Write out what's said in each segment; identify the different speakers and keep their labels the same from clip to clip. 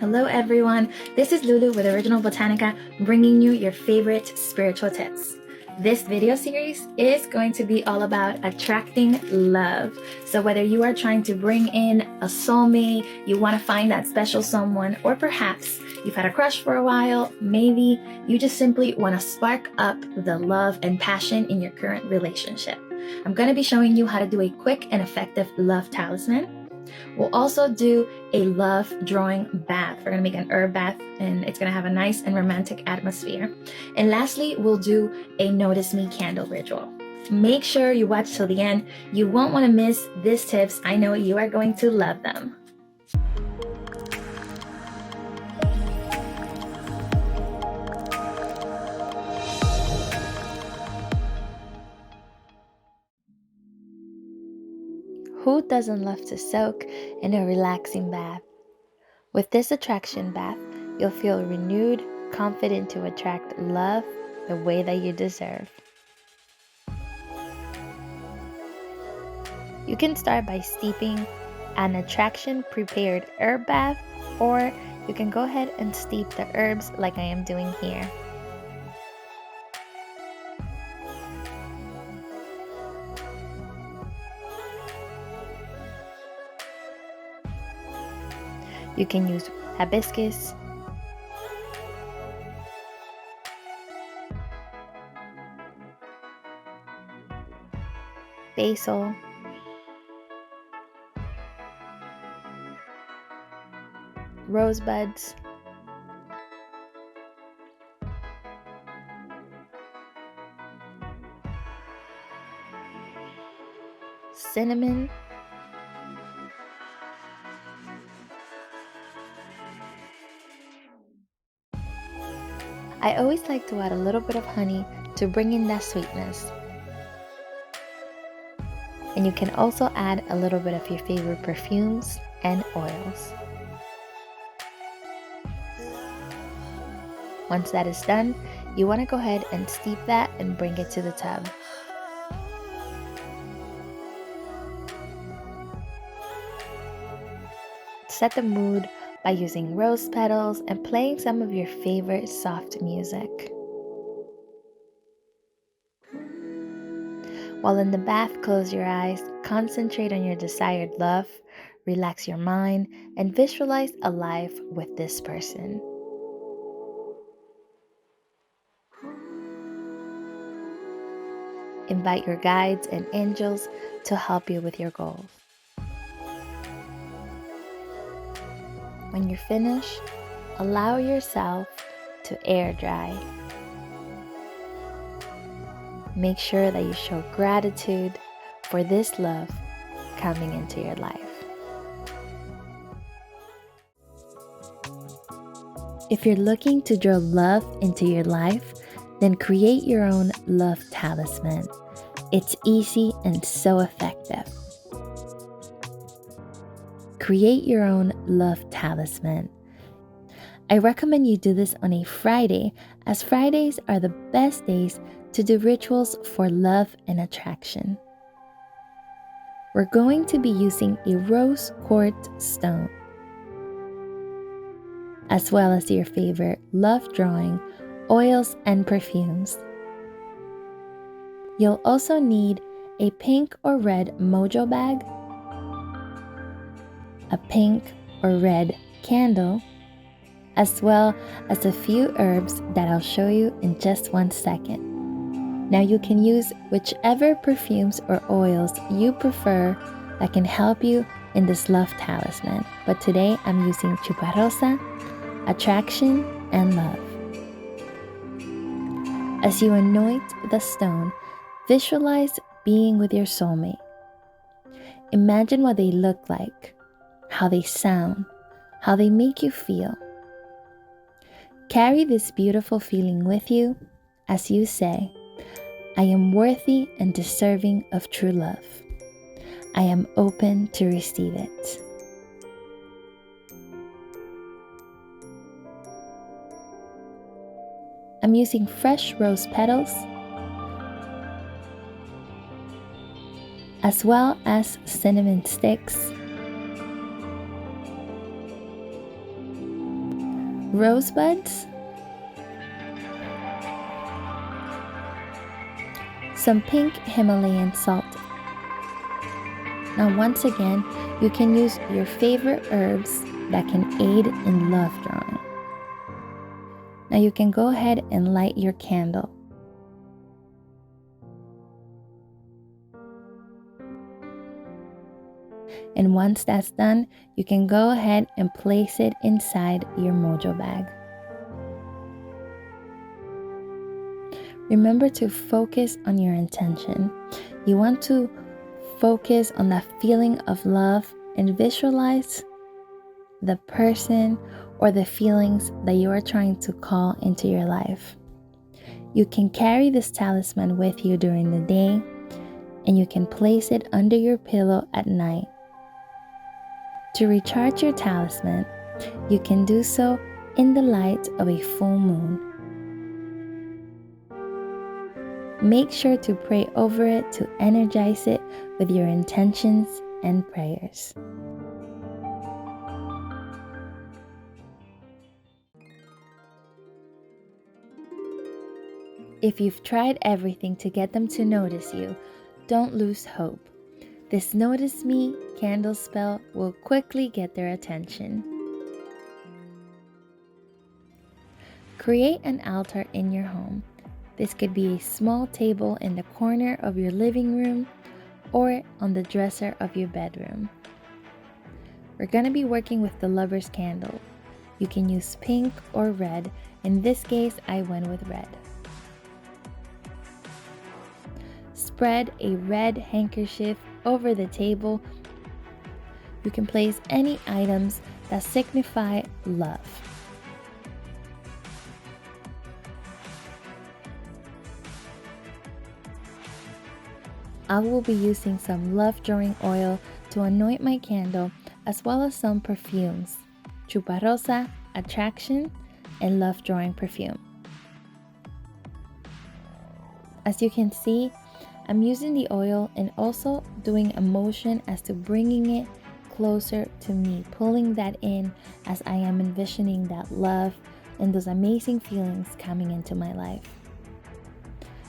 Speaker 1: Hello everyone, this is Lulu with Original Botanica, bringing you your favorite spiritual tips. This video series is going to be all about attracting love. So whether you are trying to bring in a soulmate, you want to find that special someone, or perhaps you've had a crush for a while, maybe you just simply want to spark up the love and passion in your current relationship. I'm going to be showing you how to do a quick and effective love talisman. We'll also do a love drawing bath. We're going to make an herb bath and it's going to have a nice and romantic atmosphere. And lastly, we'll do a Notice Me candle ritual. Make sure you watch till the end. You won't want to miss these tips. I know you are going to love them. Who doesn't love to soak in a relaxing bath? With this attraction bath, you'll feel renewed, confident to attract love the way that you deserve. You can start by steeping an attraction prepared herb bath, or you can go ahead and steep the herbs like I am doing here. You can use hibiscus, basil, rosebuds, cinnamon, I always like to add a little bit of honey to bring in that sweetness. And you can also add a little bit of your favorite perfumes and oils. Once that is done, you want to go ahead and steep that and bring it to the tub. Set the mood by using rose petals and playing some of your favorite soft music. While in the bath, close your eyes, concentrate on your desired love, relax your mind, and visualize a life with this person. Invite your guides and angels to help you with your goals. When you're finished, allow yourself to air dry. Make sure that you show gratitude for this love coming into your life. If you're looking to draw love into your life, then create your own love talisman. It's easy and so effective. Create your own love talisman. I recommend you do this on a Friday, as Fridays are the best days to do rituals for love and attraction. We're going to be using a rose quartz stone, as well as your favorite love drawing, oils, and perfumes. You'll also need a pink or red mojo bag, a pink or red candle, as well as a few herbs that I'll show you in just 1 second. Now you can use whichever perfumes or oils you prefer that can help you in this love talisman, but today I'm using tuberosa, attraction, and love. As you anoint the stone, visualize being with your soulmate. Imagine what they look like, how they sound, how they make you feel. Carry this beautiful feeling with you as you say, I am worthy and deserving of true love. I am open to receive it. I'm using fresh rose petals, as well as cinnamon sticks, rosebuds, some pink Himalayan salt. Now once again, you can use your favorite herbs that can aid in love drawing. Now you can go ahead and light your candle. And once that's done, you can go ahead and place it inside your mojo bag. Remember to focus on your intention. You want to focus on that feeling of love and visualize the person or the feelings that you are trying to call into your life. You can carry this talisman with you during the day, and you can place it under your pillow at night. To recharge your talisman, you can do so in the light of a full moon. Make sure to pray over it to energize it with your intentions and prayers. If you've tried everything to get them to notice you, don't lose hope. This Notice Me candle spell will quickly get their attention. Create an altar in your home. This could be a small table in the corner of your living room or on the dresser of your bedroom. We're going to be working with the Lover's Candle. You can use pink or red. In this case, I went with red. Spread a red handkerchief over the table. You can place any items that signify love. I will be using some love drawing oil to anoint my candle, as well as some perfumes, Chuparosa, Attraction, and Love Drawing perfume. As you can see, I'm using the oil and also doing a motion as to bringing it closer to me, pulling that in as I am envisioning that love and those amazing feelings coming into my life.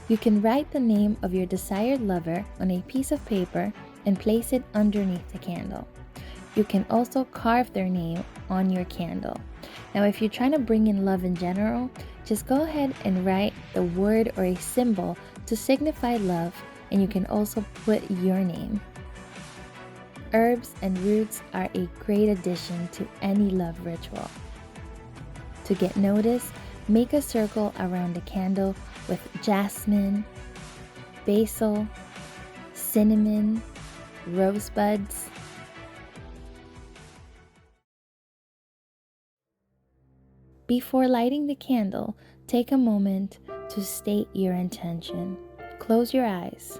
Speaker 1: You can write the name of your desired lover on a piece of paper and place it underneath the candle. You can also carve their name on your candle. Now, if you're trying to bring in love in general, just go ahead and write the word or a symbol to signify love, and you can also put your name. Herbs and roots are a great addition to any love ritual. To get noticed, make a circle around the candle with jasmine, basil, cinnamon, rosebuds. Before lighting the candle, take a moment to state your intention. Close your eyes.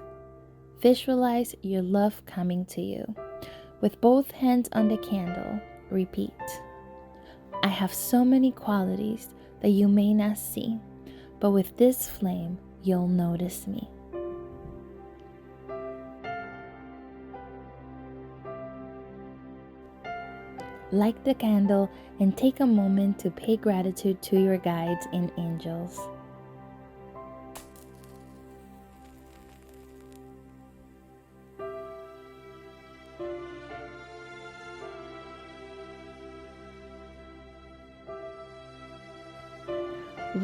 Speaker 1: Visualize your love coming to you. With both hands on the candle, repeat, I have so many qualities that you may not see, but with this flame, you'll notice me. Light the candle and take a moment to pay gratitude to your guides and angels.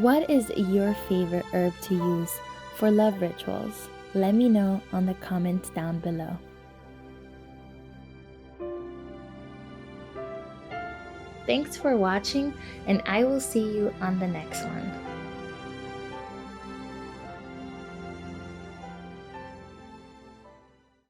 Speaker 1: What is your favorite herb to use for love rituals? Let me know on the comments down below. Thanks for watching, and I will see you on the next one.